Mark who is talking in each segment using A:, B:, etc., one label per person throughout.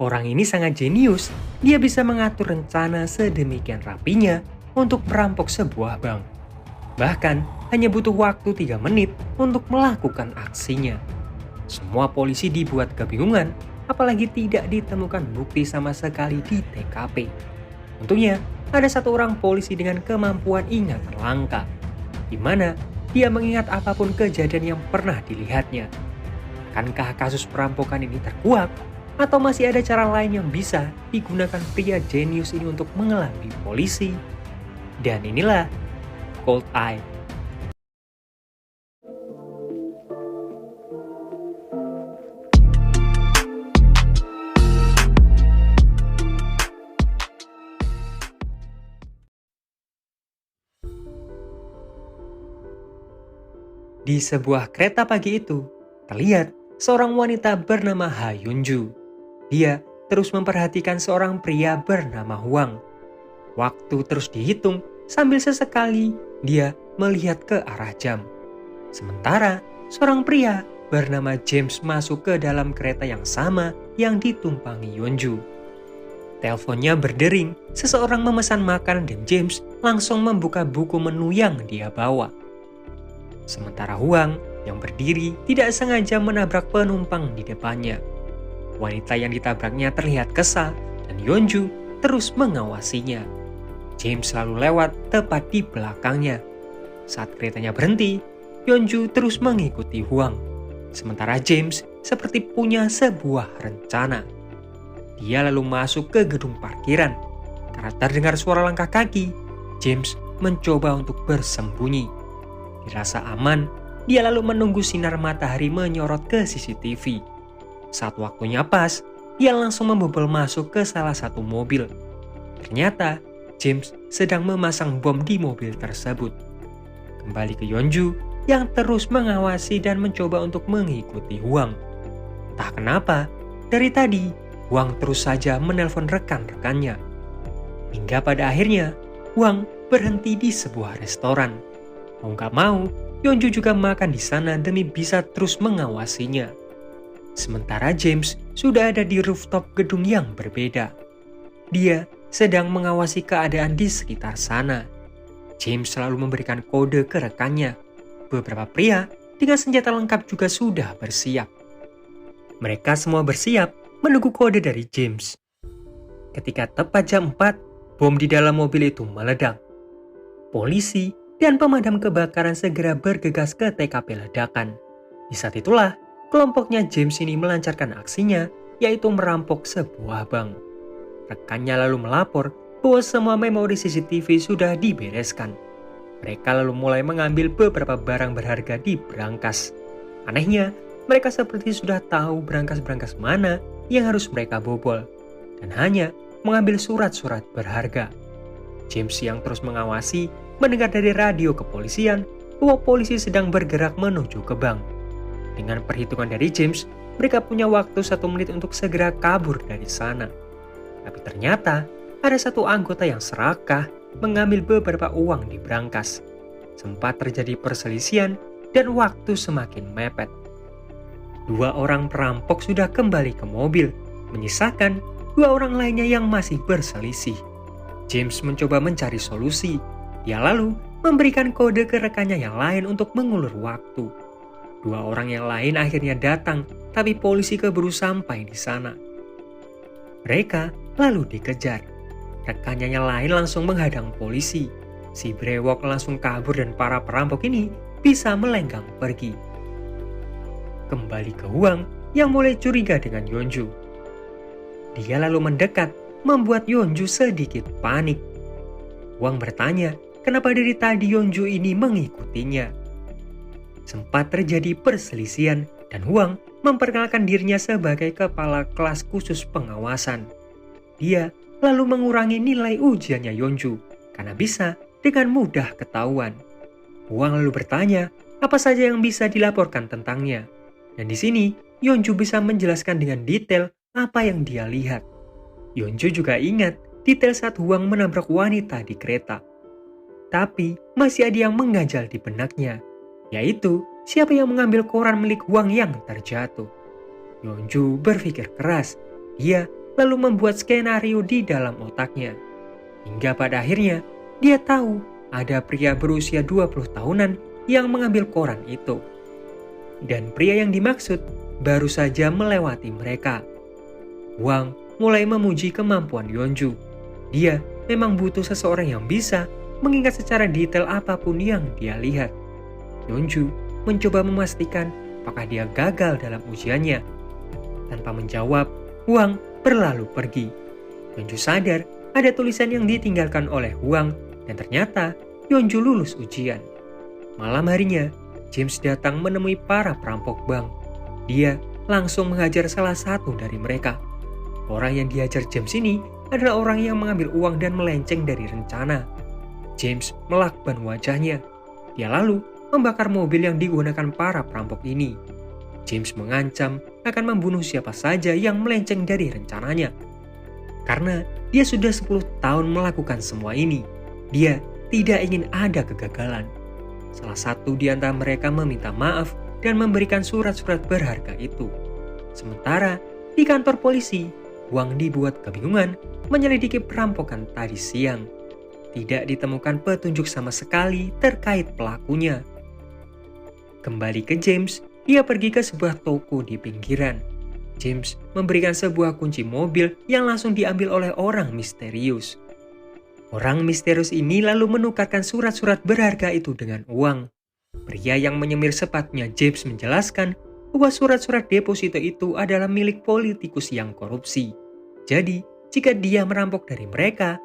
A: Orang ini sangat jenius. Dia bisa mengatur rencana sedemikian rapinya untuk merampok sebuah bank. Bahkan hanya butuh waktu 3 menit untuk melakukan aksinya. Semua polisi dibuat kebingungan, apalagi tidak ditemukan bukti sama sekali di TKP. Untungnya, ada satu orang polisi dengan kemampuan ingatan langka, di mana dia mengingat apapun kejadian yang pernah dilihatnya. Akankah kasus perampokan ini terkuak? Atau masih ada cara lain yang bisa digunakan pria jenius ini untuk mengelabui polisi? Dan inilah Cold Eye. Di sebuah kereta pagi itu, terlihat seorang wanita bernama Ha Yunju. Dia terus memperhatikan seorang pria bernama Huang. Waktu terus dihitung sambil sesekali dia melihat ke arah jam. Sementara seorang pria bernama James masuk ke dalam kereta yang sama yang ditumpangi Yunju. Teleponnya berdering, seseorang memesan makanan dan James langsung membuka buku menu yang dia bawa. Sementara Huang yang berdiri tidak sengaja menabrak penumpang di depannya. Wanita yang ditabraknya terlihat kesal dan Yonju terus mengawasinya. James lalu lewat tepat di belakangnya. Saat keretanya berhenti, Yonju terus mengikuti Huang. Sementara James seperti punya sebuah rencana. Dia lalu masuk ke gedung parkiran. Karena terdengar suara langkah kaki, James mencoba untuk bersembunyi. Dirasa aman, dia lalu menunggu sinar matahari menyorot ke CCTV. Saat waktunya pas, dia langsung membobol masuk ke salah satu mobil. Ternyata, James sedang memasang bom di mobil tersebut. Kembali ke Yonju yang terus mengawasi dan mencoba untuk mengikuti Huang. Entah kenapa, dari tadi, Huang terus saja menelpon rekan-rekannya. Hingga pada akhirnya, Huang berhenti di sebuah restoran. Mau gak mau, Yonju juga makan di sana demi bisa terus mengawasinya. Sementara James sudah ada di rooftop gedung yang berbeda. Dia sedang mengawasi keadaan di sekitar sana. James selalu memberikan kode ke rekannya. Beberapa pria dengan senjata lengkap juga sudah bersiap. Mereka semua bersiap menunggu kode dari James. Ketika tepat jam 4, bom di dalam mobil itu meledak. Polisi dan pemadam kebakaran segera bergegas ke TKP ledakan. Di saat itulah, kelompoknya James ini melancarkan aksinya, yaitu merampok sebuah bank. Rekannya lalu melapor bahwa semua memori CCTV sudah dibereskan. Mereka lalu mulai mengambil beberapa barang berharga di berangkas. Anehnya, mereka seperti sudah tahu berangkas-berangkas mana yang harus mereka bobol, dan hanya mengambil surat-surat berharga. James yang terus mengawasi mendengar dari radio kepolisian bahwa polisi sedang bergerak menuju ke bank. Dengan perhitungan dari James, mereka punya waktu 1 menit untuk segera kabur dari sana. Tapi ternyata ada satu anggota yang serakah mengambil beberapa uang di berangkas. Sempat terjadi perselisihan dan waktu semakin mepet. 2 orang perampok sudah kembali ke mobil, menyisakan 2 orang lainnya yang masih berselisih. James mencoba mencari solusi. Dia lalu memberikan kode ke rekannya yang lain untuk mengulur waktu. 2 orang yang lain akhirnya datang, tapi polisi keburu sampai di sana. Mereka lalu dikejar. Rekannya yang lain langsung menghadang polisi. Si brewok langsung kabur dan para perampok ini bisa melenggang pergi. Kembali ke Huang yang mulai curiga dengan Yonju. Dia lalu mendekat, membuat Yonju sedikit panik. Huang bertanya, kenapa dari tadi Yonju ini mengikutinya? Sempat terjadi perselisihan dan Huang memperkenalkan dirinya sebagai kepala kelas khusus pengawasan. Dia lalu mengurangi nilai ujiannya Yonju karena bisa dengan mudah ketahuan. Huang lalu bertanya apa saja yang bisa dilaporkan tentangnya. Dan di sini Yonju bisa menjelaskan dengan detail apa yang dia lihat. Yonju juga ingat detail saat Huang menabrak wanita di kereta. Tapi masih ada yang mengganjal di benaknya, yaitu siapa yang mengambil koran milik Huang yang terjatuh. Yonju berpikir keras. Dia lalu membuat skenario di dalam otaknya. Hingga pada akhirnya, dia tahu ada pria berusia 20 tahunan yang mengambil koran itu. Dan pria yang dimaksud baru saja melewati mereka. Wang mulai memuji kemampuan Yeonju. Dia memang butuh seseorang yang bisa mengingat secara detail apapun yang dia lihat. Yeonju mencoba memastikan apakah dia gagal dalam ujiannya. Tanpa menjawab, Wang berlalu pergi. Yeonju sadar ada tulisan yang ditinggalkan oleh Wang dan ternyata Yeonju lulus ujian. Malam harinya, James datang menemui para perampok bank. Dia langsung menghajar salah satu dari mereka. Orang yang dihajar James ini adalah orang yang mengambil uang dan melenceng dari rencana. James melakban wajahnya. Dia lalu membakar mobil yang digunakan para perampok ini. James mengancam akan membunuh siapa saja yang melenceng dari rencananya. Karena dia sudah 10 tahun melakukan semua ini, dia tidak ingin ada kegagalan. Salah satu di antara mereka meminta maaf dan memberikan surat-surat berharga itu. Sementara di kantor polisi, Wang dibuat kebingungan menyelidiki perampokan tadi siang. Tidak ditemukan petunjuk sama sekali terkait pelakunya. Kembali ke James, dia pergi ke sebuah toko di pinggiran. James memberikan sebuah kunci mobil yang langsung diambil oleh orang misterius. Orang misterius ini lalu menukarkan surat-surat berharga itu dengan uang. Pria yang menyemir sepatunya James menjelaskan bahwa surat-surat deposito itu adalah milik politikus yang korupsi. Jadi, jika dia merampok dari mereka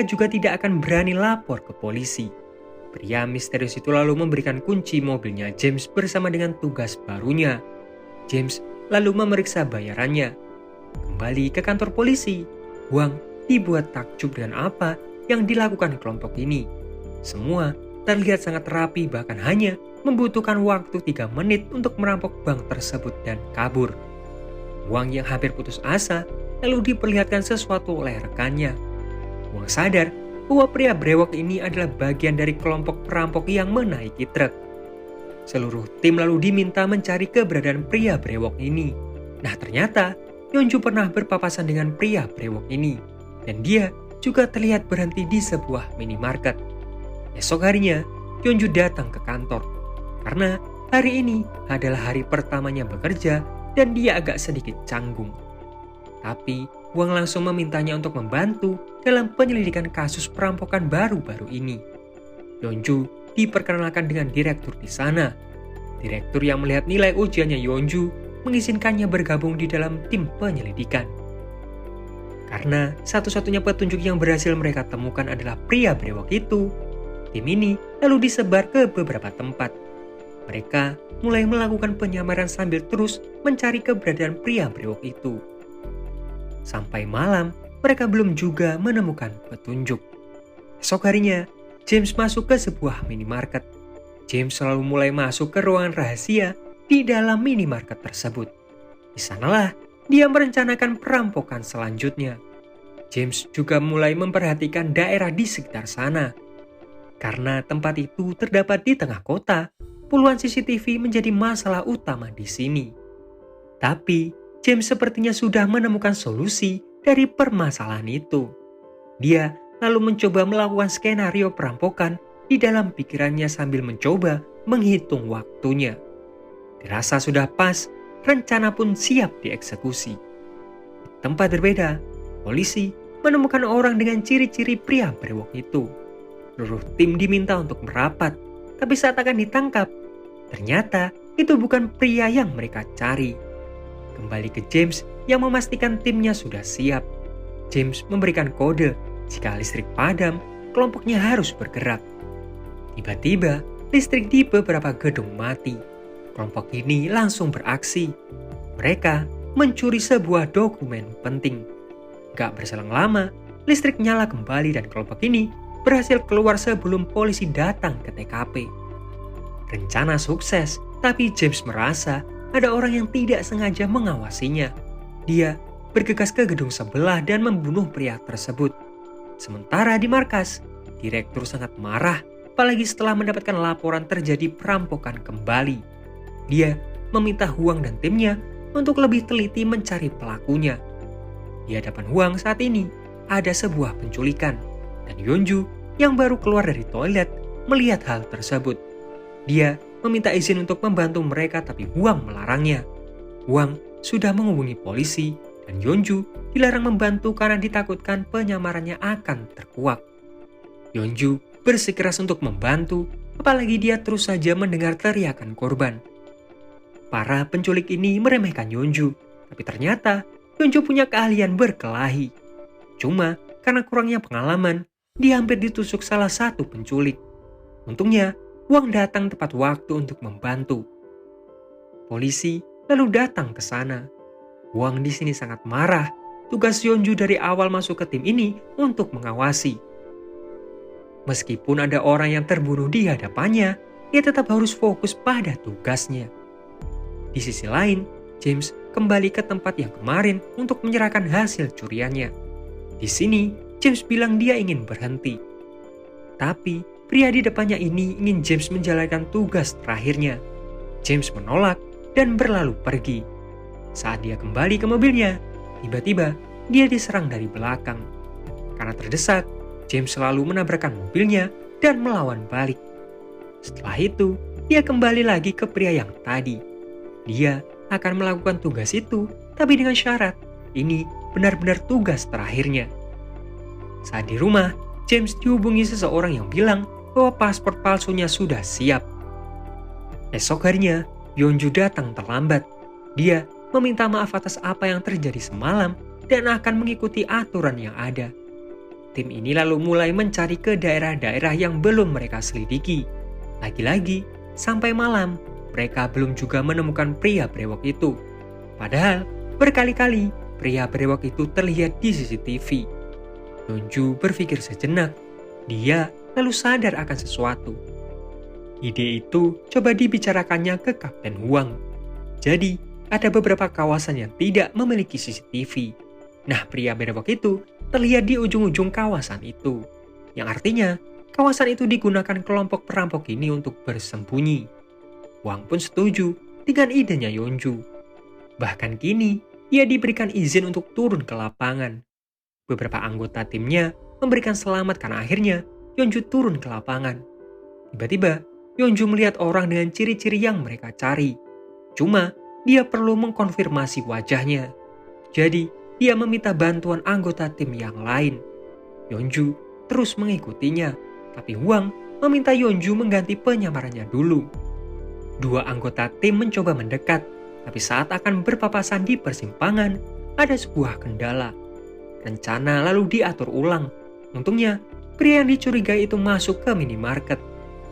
A: juga tidak akan berani lapor ke polisi. Pria misterius itu lalu memberikan kunci mobilnya James bersama dengan tugas barunya. James lalu memeriksa bayarannya. Kembali ke kantor polisi, Wang dibuat takjub dengan apa yang dilakukan kelompok ini. Semua terlihat sangat rapi, bahkan hanya membutuhkan waktu 3 menit untuk merampok bank tersebut dan kabur. Wang yang hampir putus asa lalu diperlihatkan sesuatu oleh rekannya. Wang sadar bahwa pria brewok ini adalah bagian dari kelompok perampok yang menaiki truk. Seluruh tim lalu diminta mencari keberadaan pria brewok ini. Nah, ternyata Yeonju pernah berpapasan dengan pria brewok ini. Dan dia juga terlihat berhenti di sebuah minimarket. Esok harinya, Yeonju datang ke kantor. Karena hari ini adalah hari pertamanya bekerja dan dia agak sedikit canggung. Tapi Wang langsung memintanya untuk membantu dalam penyelidikan kasus perampokan baru-baru ini. Yeonju diperkenalkan dengan direktur di sana. Direktur yang melihat nilai ujiannya Yeonju mengizinkannya bergabung di dalam tim penyelidikan. Karena satu-satunya petunjuk yang berhasil mereka temukan adalah pria brewok itu, tim ini lalu disebar ke beberapa tempat. Mereka mulai melakukan penyamaran sambil terus mencari keberadaan pria brewok itu. Sampai malam, mereka belum juga menemukan petunjuk. Esok harinya, James masuk ke sebuah minimarket. James selalu mulai masuk ke ruangan rahasia di dalam minimarket tersebut. Di sanalah dia merencanakan perampokan selanjutnya. James juga mulai memperhatikan daerah di sekitar sana. Karena tempat itu terdapat di tengah kota, puluhan CCTV menjadi masalah utama di sini. Tapi, James sepertinya sudah menemukan solusi dari permasalahan itu. Dia lalu mencoba melakukan skenario perampokan di dalam pikirannya sambil mencoba menghitung waktunya. Dirasa sudah pas, rencana pun siap dieksekusi. Di tempat berbeda, polisi menemukan orang dengan ciri-ciri pria brewok itu. Seluruh tim diminta untuk merapat, tapi saat akan ditangkap, ternyata itu bukan pria yang mereka cari. Kembali ke James yang memastikan timnya sudah siap. James memberikan kode jika listrik padam, kelompoknya harus bergerak. Tiba-tiba, listrik di beberapa gedung mati. Kelompok ini langsung beraksi. Mereka mencuri sebuah dokumen penting. Gak berselang lama, listrik nyala kembali dan kelompok ini berhasil keluar sebelum polisi datang ke TKP. Rencana sukses, tapi James merasa ada orang yang tidak sengaja mengawasinya. Dia bergegas ke gedung sebelah dan membunuh pria tersebut. Sementara di markas, direktur sangat marah, apalagi setelah mendapatkan laporan terjadi perampokan kembali. Dia meminta Huang dan timnya untuk lebih teliti mencari pelakunya. Di hadapan Huang saat ini ada sebuah penculikan, dan Yeonju yang baru keluar dari toilet melihat hal tersebut. Dia meminta izin untuk membantu mereka, tapi Huang melarangnya. Huang sudah menghubungi polisi dan Yeonju dilarang membantu karena ditakutkan penyamarannya akan terkuak. Yeonju bersikeras untuk membantu, apalagi dia terus saja mendengar teriakan korban. Para penculik ini meremehkan Yeonju, tapi ternyata Yeonju punya keahlian berkelahi. Cuma karena kurangnya pengalaman, dia hampir ditusuk salah satu penculik. Untungnya, Huang datang tepat waktu untuk membantu. Polisi lalu datang ke sana. Huang di sini sangat marah. Tugas Yeonju dari awal masuk ke tim ini untuk mengawasi. Meskipun ada orang yang terbunuh di hadapannya, dia tetap harus fokus pada tugasnya. Di sisi lain, James kembali ke tempat yang kemarin untuk menyerahkan hasil curiannya. Di sini, James bilang dia ingin berhenti. Tapi, pria di depannya ini ingin James menjalankan tugas terakhirnya. James menolak dan berlalu pergi. Saat dia kembali ke mobilnya, tiba-tiba dia diserang dari belakang. Karena terdesak, James selalu menabrakkan mobilnya dan melawan balik. Setelah itu, dia kembali lagi ke pria yang tadi. Dia akan melakukan tugas itu, tapi dengan syarat ini benar-benar tugas terakhirnya. Saat di rumah, James dihubungi seseorang yang bilang bahwa paspor palsunya sudah siap. Esok harinya, Yeonju datang terlambat. Dia meminta maaf atas apa yang terjadi semalam dan akan mengikuti aturan yang ada. Tim ini lalu mulai mencari ke daerah-daerah yang belum mereka selidiki. Lagi-lagi, sampai malam, mereka belum juga menemukan pria brewok itu. Padahal, berkali-kali pria brewok itu terlihat di CCTV. Yeonju berpikir sejenak. Dia lalu sadar akan sesuatu. Ide itu coba dibicarakannya ke Kapten Huang. Jadi, ada beberapa kawasan yang tidak memiliki CCTV. Nah, pria brewok itu terlihat di ujung-ujung kawasan itu. Yang artinya, kawasan itu digunakan kelompok perampok ini untuk bersembunyi. Huang pun setuju dengan idenya Yeonju. Bahkan kini, ia diberikan izin untuk turun ke lapangan. Beberapa anggota timnya memberikan selamat karena akhirnya Yeonju turun ke lapangan. Tiba-tiba, Yeonju melihat orang dengan ciri-ciri yang mereka cari. Cuma, dia perlu mengkonfirmasi wajahnya. Jadi, dia meminta bantuan anggota tim yang lain. Yeonju terus mengikutinya, tapi Huang meminta Yeonju mengganti penyamarannya dulu. Dua anggota tim mencoba mendekat, tapi saat akan berpapasan di persimpangan, ada sebuah kendala. Rencana lalu diatur ulang. Untungnya, pria yang dicurigai itu masuk ke minimarket,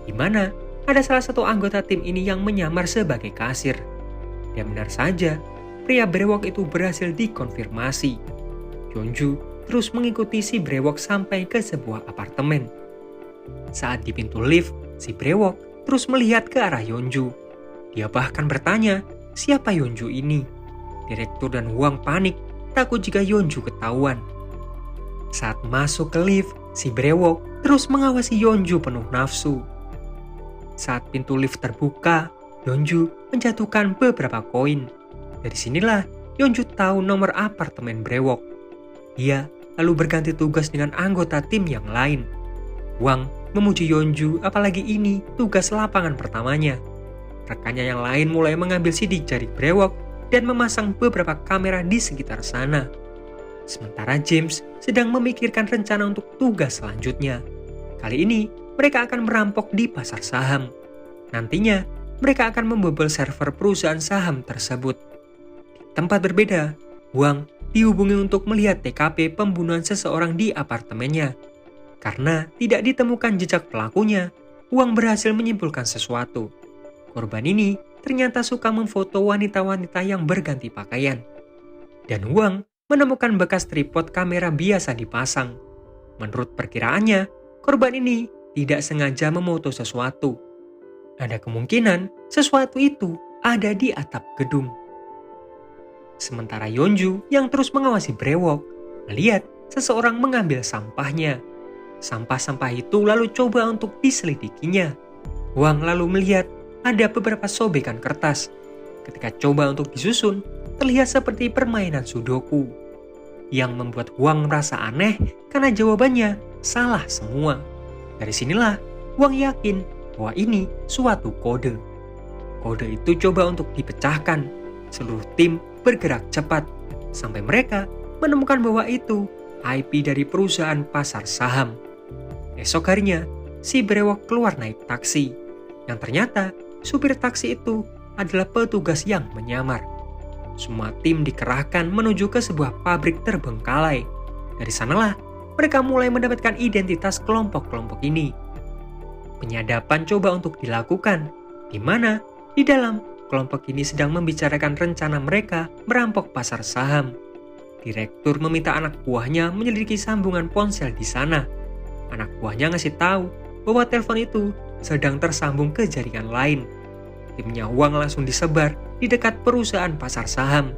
A: di mana ada salah satu anggota tim ini yang menyamar sebagai kasir. Dan benar saja, pria brewok itu berhasil dikonfirmasi. Yeonju terus mengikuti si brewok sampai ke sebuah apartemen. Saat di pintu lift, si brewok terus melihat ke arah Yeonju. Dia bahkan bertanya, siapa Yeonju ini? Direktur dan Huang panik, takut jika Yeonju ketahuan. Saat masuk ke lift, si brewok terus mengawasi Yeonju penuh nafsu. Saat pintu lift terbuka, Yeonju menjatuhkan beberapa koin. Dari sinilah Yeonju tahu nomor apartemen brewok. Dia lalu berganti tugas dengan anggota tim yang lain. Huang memuji Yeonju, apalagi ini tugas lapangan pertamanya. Rekannya yang lain mulai mengambil sidik jari brewok dan memasang beberapa kamera di sekitar sana. Sementara James sedang memikirkan rencana untuk tugas selanjutnya. Kali ini mereka akan merampok di pasar saham. Nantinya mereka akan membobol server perusahaan saham tersebut. Di tempat berbeda, Huang dihubungi untuk melihat TKP pembunuhan seseorang di apartemennya. Karena tidak ditemukan jejak pelakunya, Huang berhasil menyimpulkan sesuatu. Korban ini ternyata suka memfoto wanita-wanita yang berganti pakaian. Dan Huang menemukan bekas tripod kamera biasa dipasang. Menurut perkiraannya, korban ini tidak sengaja memoto sesuatu. Ada kemungkinan sesuatu itu ada di atap gedung. Sementara Yeonju yang terus mengawasi brewok, melihat seseorang mengambil sampahnya. Sampah-sampah itu lalu coba untuk diselidikinya. Huang lalu melihat ada beberapa sobekan kertas. Ketika coba untuk disusun, terlihat seperti permainan sudoku. yang membuat Huang merasa aneh karena jawabannya salah semua. Dari sinilah Huang yakin bahwa ini suatu kode. Kode itu coba untuk dipecahkan. Seluruh tim bergerak cepat sampai mereka menemukan bahwa itu IP dari perusahaan pasar saham. Esok harinya, si brewok keluar naik taksi. Yang ternyata supir taksi itu adalah petugas yang menyamar. Semua tim dikerahkan menuju ke sebuah pabrik terbengkalai. Dari sanalah mereka mulai mendapatkan identitas kelompok-kelompok ini. Penyadapan coba untuk dilakukan, di mana di dalam kelompok ini sedang membicarakan rencana mereka merampok pasar saham. Direktur meminta anak buahnya menyelidiki sambungan ponsel di sana. Anak buahnya ngasih tahu bahwa telepon itu sedang tersambung ke jaringan lain. Timnya Huang langsung disebar di dekat perusahaan pasar saham.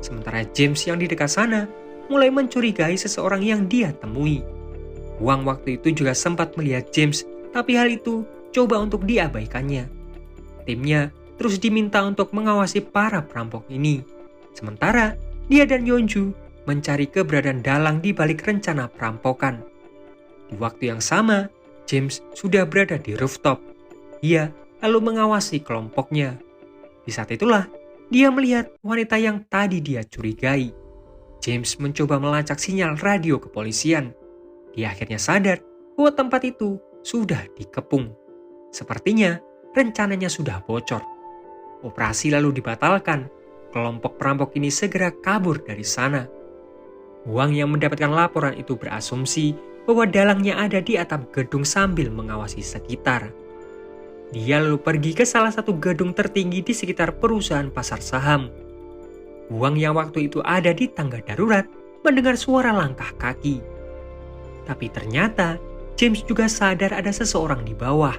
A: Sementara James yang di dekat sana mulai mencurigai seseorang yang dia temui. Huang waktu itu juga sempat melihat James, tapi hal itu coba untuk diabaikannya. Timnya terus diminta untuk mengawasi para perampok ini. Sementara dia dan Yeonju mencari keberadaan dalang di balik rencana perampokan. Di waktu yang sama, James sudah berada di rooftop. Dia lalu mengawasi kelompoknya. Di saat itulah, dia melihat wanita yang tadi dia curigai. James mencoba melacak sinyal radio kepolisian. Dia akhirnya sadar bahwa tempat itu sudah dikepung. Sepertinya rencananya sudah bocor. Operasi lalu dibatalkan. Kelompok perampok ini segera kabur dari sana. Huang yang mendapatkan laporan itu berasumsi bahwa dalangnya ada di atap gedung sambil mengawasi sekitar. Dia lalu pergi ke salah satu gedung tertinggi di sekitar perusahaan pasar saham. Huang yang waktu itu ada di tangga darurat mendengar suara langkah kaki. Tapi ternyata James juga sadar ada seseorang di bawah.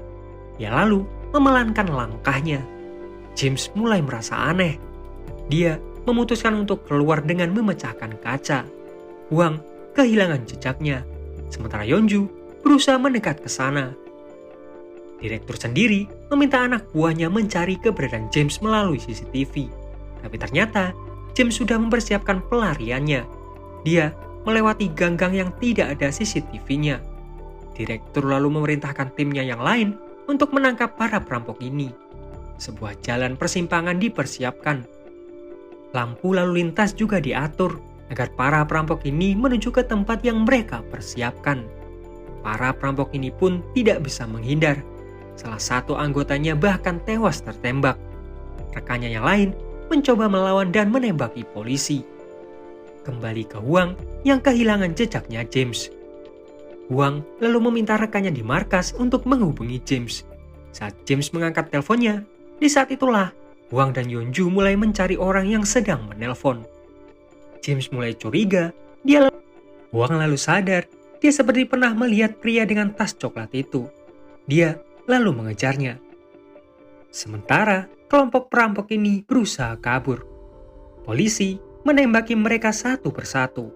A: Dia lalu memelankan langkahnya. James mulai merasa aneh. Dia memutuskan untuk keluar dengan memecahkan kaca. Huang kehilangan jejaknya, sementara Yeonju berusaha mendekat ke sana. Direktur sendiri meminta anak buahnya mencari keberadaan James melalui CCTV. Tapi ternyata James sudah mempersiapkan pelariannya. Dia melewati gang-gang yang tidak ada CCTV-nya. Direktur lalu memerintahkan timnya yang lain untuk menangkap para perampok ini. Sebuah jalan persimpangan dipersiapkan. Lampu lalu lintas juga diatur agar para perampok ini menuju ke tempat yang mereka persiapkan. Para perampok ini pun tidak bisa menghindar. Salah satu anggotanya bahkan tewas tertembak. Rekannya yang lain mencoba melawan dan menembaki polisi. Kembali ke Huang yang kehilangan jejaknya James. Huang lalu meminta rekannya di markas untuk menghubungi James. Saat James mengangkat teleponnya, di saat itulah Huang dan Yeonju mulai mencari orang yang sedang menelpon. James mulai curiga. Huang lalu sadar dia seperti pernah melihat pria dengan tas coklat itu. Dia lalu mengejarnya. Sementara kelompok perampok ini berusaha kabur. Polisi menembaki mereka satu persatu.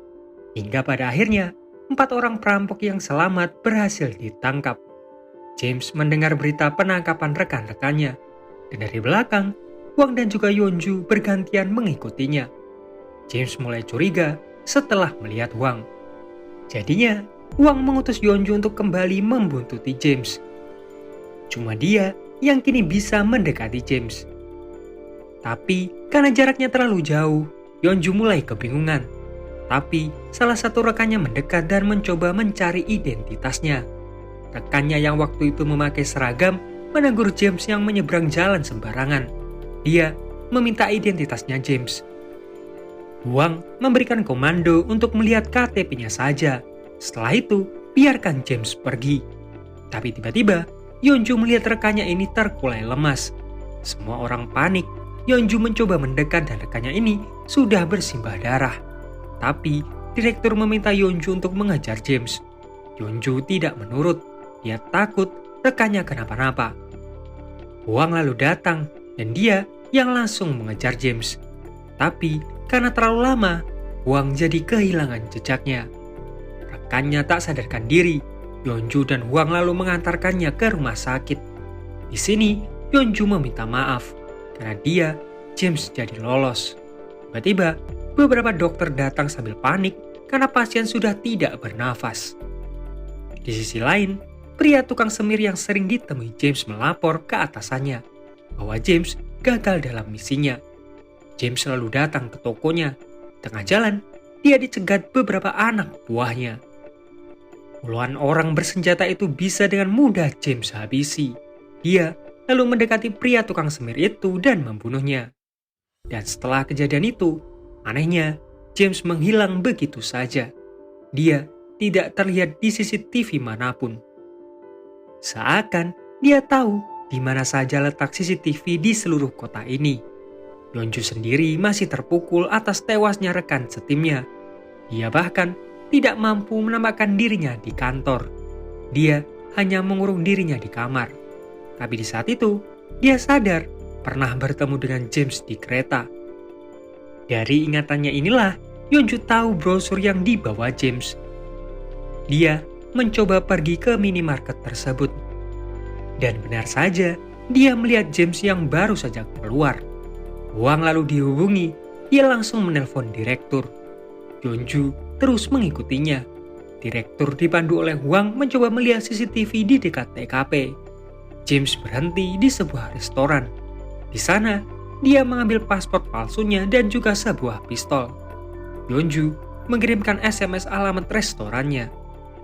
A: Hingga pada akhirnya 4 orang perampok yang selamat berhasil ditangkap. James mendengar berita penangkapan rekan-rekannya. Dan dari belakang, Huang dan juga Yeonju bergantian mengikutinya. James mulai curiga setelah melihat Huang. Jadinya, Huang mengutus Yeonju untuk kembali membuntuti James. Cuma dia yang kini bisa mendekati James. Tapi karena jaraknya terlalu jauh, Yeonju mulai kebingungan. Tapi salah satu rekannya mendekat dan mencoba mencari identitasnya. Rekannya yang waktu itu memakai seragam menegur James yang menyeberang jalan sembarangan. Dia meminta identitasnya James. Huang memberikan komando untuk melihat KTP-nya saja. Setelah itu, biarkan James pergi. Tapi tiba-tiba, Yeonju melihat rekannya ini terkulai lemas. Semua orang panik. Yeonju mencoba mendekat dan rekannya ini sudah bersimbah darah. Tapi, direktur meminta Yeonju untuk mengejar James. Yeonju tidak menurut. Dia takut rekannya kenapa-napa. Huang lalu datang dan dia yang langsung mengejar James. Tapi karena terlalu lama, Huang jadi kehilangan jejaknya. Rekannya tak sadarkan diri. Yeonju dan Huang lalu mengantarkannya ke rumah sakit. Di sini, Yeonju meminta maaf karena dia, James, jadi lolos. Tiba-tiba, beberapa dokter datang sambil panik karena pasien sudah tidak bernafas. Di sisi lain, pria tukang semir yang sering ditemui James melapor ke atasannya bahwa James gagal dalam misinya. James selalu datang ke tokonya. Tengah jalan, dia dicegat beberapa anak buahnya. Puluhan orang bersenjata itu bisa dengan mudah James habisi. Dia lalu mendekati pria tukang semir itu dan membunuhnya. Dan setelah kejadian itu, anehnya, James menghilang begitu saja. Dia tidak terlihat di CCTV manapun. Seakan dia tahu di mana saja letak CCTV di seluruh kota ini. Yeonju sendiri masih terpukul atas tewasnya rekan setimnya. Dia bahkan tidak mampu menampakkan dirinya di kantor. Dia hanya mengurung dirinya di kamar. Tapi di saat itu, dia sadar pernah bertemu dengan James di kereta. Dari ingatannya inilah, Yeonju tahu brosur yang dibawa James. Dia mencoba pergi ke minimarket tersebut. Dan benar saja, dia melihat James yang baru saja keluar. Hwang lalu dihubungi, dia langsung menelpon direktur. Yeonju terus mengikutinya. Direktur dipandu oleh Hwang mencoba melihat CCTV di dekat TKP. James berhenti di sebuah restoran. Di sana, dia mengambil paspor palsunya dan juga sebuah pistol. Yeonju mengirimkan SMS alamat restorannya.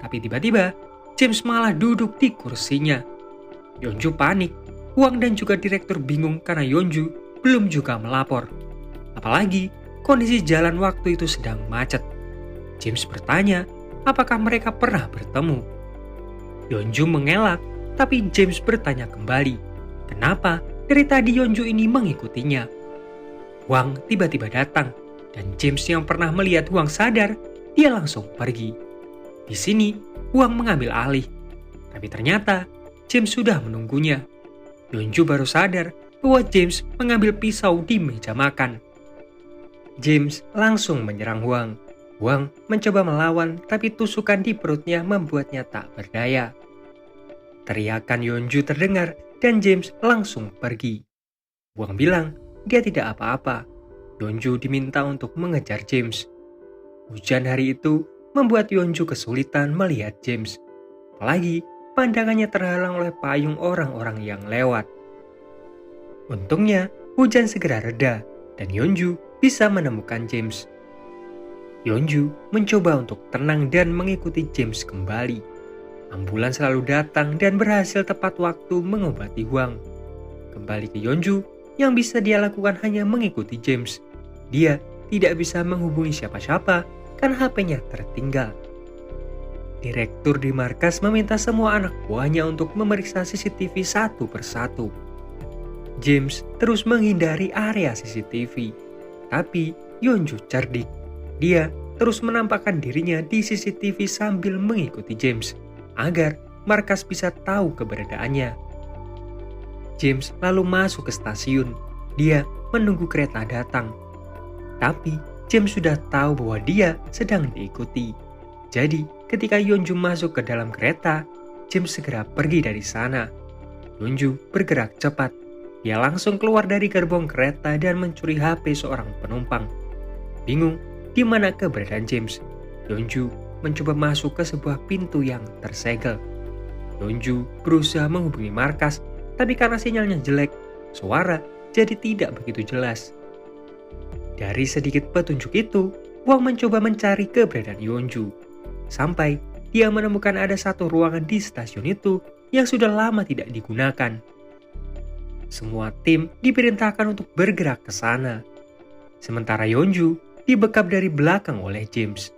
A: Tapi tiba-tiba, James malah duduk di kursinya. Yeonju panik. Hwang dan juga direktur bingung karena Yeonju belum juga melapor. Apalagi, kondisi jalan waktu itu sedang macet. James bertanya, apakah mereka pernah bertemu? Yeonju mengelak, tapi James bertanya kembali, kenapa dari tadi Yeonju ini mengikutinya? Hwang tiba-tiba datang, dan James yang pernah melihat Hwang sadar, dia langsung pergi. Di sini, Hwang mengambil alih, tapi ternyata James sudah menunggunya. Yeonju baru sadar bahwa James mengambil pisau di meja makan. James langsung menyerang Hwang. Hwang mencoba melawan, tapi tusukan di perutnya membuatnya tak berdaya. Teriakan Yeonju terdengar dan James langsung pergi. Hwang bilang dia tidak apa-apa. Yeonju diminta untuk mengejar James. Hujan hari itu membuat Yeonju kesulitan melihat James. Apalagi pandangannya terhalang oleh payung orang-orang yang lewat. Untungnya hujan segera reda dan Yeonju bisa menemukan James. Yeonju mencoba untuk tenang dan mengikuti James kembali. Ambulans selalu datang dan berhasil tepat waktu mengobati Hwang. Kembali ke Yeonju, yang bisa dia lakukan hanya mengikuti James. Dia tidak bisa menghubungi siapa-siapa karena HP-nya tertinggal. Direktur di markas meminta semua anak buahnya untuk memeriksa CCTV satu persatu. James terus menghindari area CCTV, tapi Yeonju cerdik. Dia terus menampakkan dirinya di CCTV sambil mengikuti James, agar markas bisa tahu keberadaannya. James lalu masuk ke stasiun. Dia menunggu kereta datang. Tapi James sudah tahu bahwa dia sedang diikuti. Jadi ketika Yeonju masuk ke dalam kereta, James segera pergi dari sana. Yeonju bergerak cepat. Dia langsung keluar dari gerbong kereta dan mencuri HP seorang penumpang. Bingung di mana keberadaan James, Yeonju mencoba masuk ke sebuah pintu yang tersegel. Yeonju berusaha menghubungi markas, tapi karena sinyalnya jelek, suara jadi tidak begitu jelas. Dari sedikit petunjuk itu, Hwang mencoba mencari keberadaan Yeonju. Sampai dia menemukan ada satu ruangan di stasiun itu yang sudah lama tidak digunakan. Semua tim diperintahkan untuk bergerak ke sana. Sementara Yeonju dibekap dari belakang oleh James.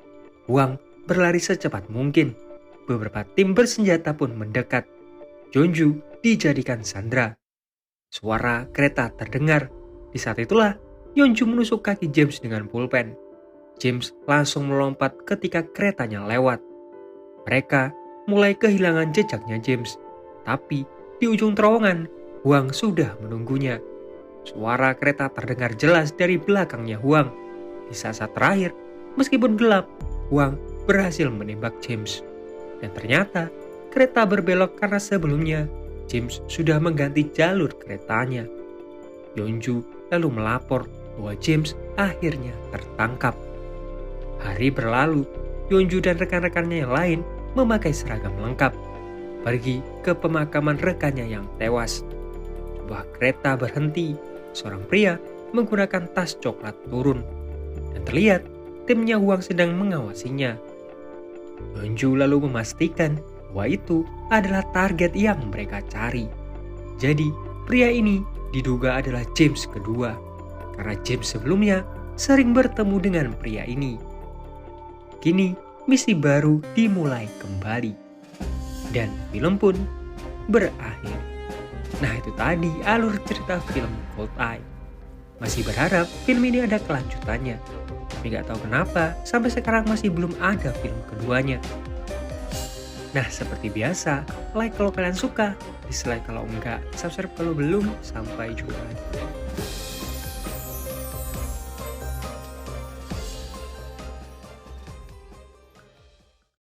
A: Hwang berlari secepat mungkin. Beberapa tim bersenjata pun mendekat. Yeonju dijadikan sandera. Suara kereta terdengar. Di saat itulah Yeonju menusuk kaki James dengan pulpen. James langsung melompat ketika keretanya lewat. Mereka mulai kehilangan jejaknya James. Tapi di ujung terowongan, Hwang sudah menunggunya. Suara kereta terdengar jelas dari belakangnya Hwang. Di saat-saat terakhir, meskipun gelap, Hwang berhasil menembak James. Dan ternyata, kereta berbelok karena sebelumnya James sudah mengganti jalur keretanya. Yeonju lalu melapor bahwa James akhirnya tertangkap. Hari berlalu, Yeonju dan rekan-rekannya yang lain memakai seragam lengkap, pergi ke pemakaman rekannya yang tewas. Sebuah kereta berhenti, seorang pria menggunakan tas coklat turun, dan terlihat timnya Hwang sedang mengawasinya. Yeonju lalu memastikan bahwa itu adalah target yang mereka cari. Jadi, pria ini diduga adalah James kedua, karena James sebelumnya sering bertemu dengan pria ini. Kini, misi baru dimulai kembali. Dan film pun berakhir. Nah, itu tadi alur cerita film Cold Eye. Masih berharap film ini ada kelanjutannya. Tapi gak tahu kenapa sampai sekarang masih belum ada film keduanya. Nah, seperti biasa, like kalau kalian suka, dislike kalau enggak, subscribe kalau belum. Sampai jumpa lagi.